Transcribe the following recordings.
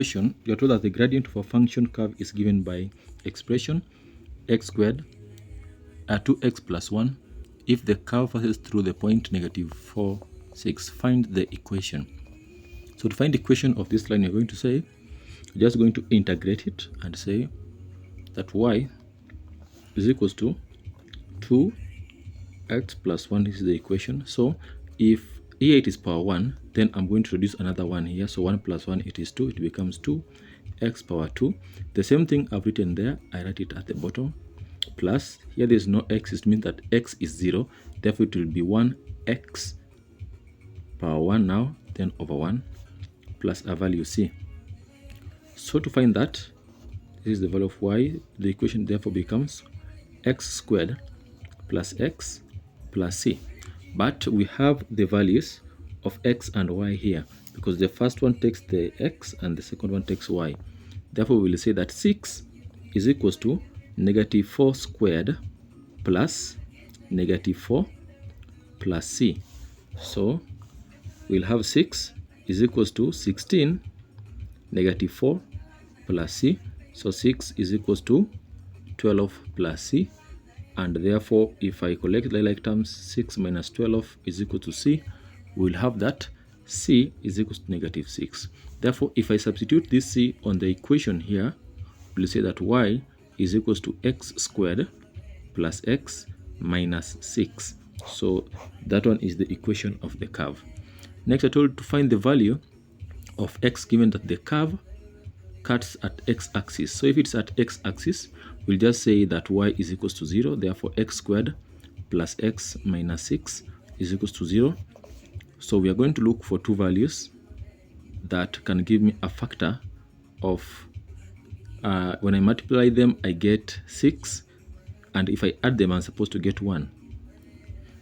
question, you are told that the gradient of a function curve is given by expression x squared 2x plus 1 if the curve passes through the point -4, 6. Find the equation. So to find the equation of this line, you're going to say, you're just going to integrate it and say that y is equals to 2x plus 1. This is the equation. So if here it is power 1, then I'm going to reduce another 1 here. So 1 plus 1, it is 2. It becomes 2x power 2. The same thing I've written there, I write it at the bottom. Plus, here there's no x. It means that x is 0. Therefore, it will be 1x power 1 now, then over 1, plus a value c. So to find that, this is the value of y. The equation therefore becomes x squared plus x plus c. But we have the values of x and y here, because the first one takes the x and the second one takes y. Therefore, we will say that 6 is equals to -4 squared plus -4 plus c. So we'll have 6 is equals to 16 -4 plus c. So 6 is equals to 12 plus c. And therefore, if I collect like terms, 6 minus 12 is equal to c. We'll have that c is equals to -6. Therefore, if I substitute this c on the equation here, we'll say that y is equals to x squared plus x minus 6. So that one is the equation of the curve. Next, I told to find the value of x given that the curve cuts at x-axis. So if it's at x-axis, we'll just say that y is equals to 0. Therefore, x squared plus x minus 6 is equals to 0. So we are going to look for two values that can give me a factor of, when I multiply them, I get 6. And if I add them, I'm supposed to get 1.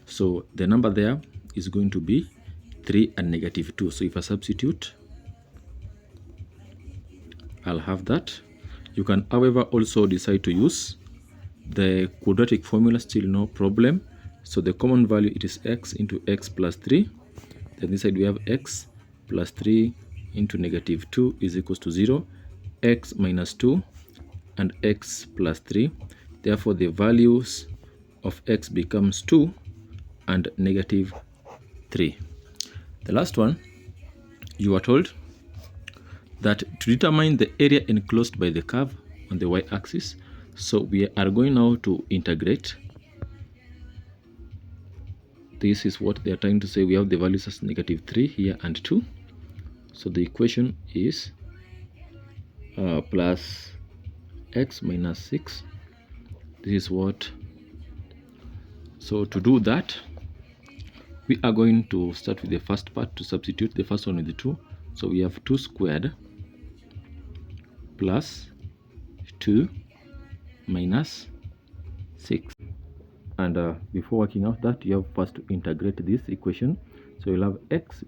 So the number there is going to be 3 and -2. So if I substitute, I'll have that. You can, however, also decide to use the quadratic formula, still no problem. So the common value, it is x into x plus 3. Then this side we have x plus 3 into -2 is equals to 0. X minus 2 and x plus 3. Therefore, the values of x becomes 2 and -3. The last one, you are told that to determine the area enclosed by the curve on the y-axis, so we are going now to integrate. This is what they are trying to say. We have the values as -3 here and 2. So the equation is plus x minus 6. This is what. So to do that, we are going to start with the first part to substitute the first one with the 2. So we have 2 squared plus 2 minus 6. And before working out that, you have first to integrate this equation. So you'll have x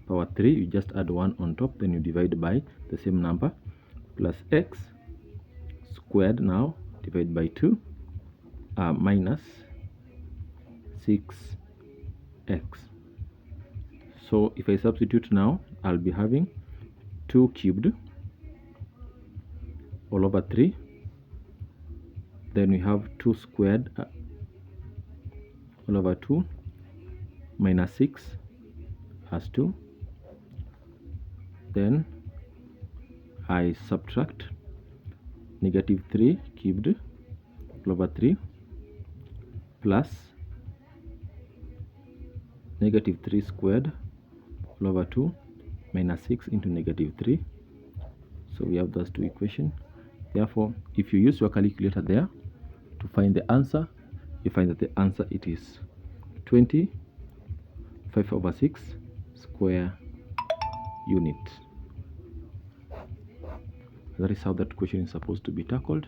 power 3, you just add 1 on top, then you divide by the same number, plus x squared now divided by 2 minus 6x. So if I substitute now, I'll be having 2 cubed all over 3. Then we have 2 squared all over 2 minus 6 as 2. Then I subtract -3 cubed all over 3 plus -3 squared all over 2 minus 6 into -3. So we have those two equations. Therefore, if you use your calculator there to find the answer, you find that the answer it is 25/6 square unit. That is how that question is supposed to be tackled.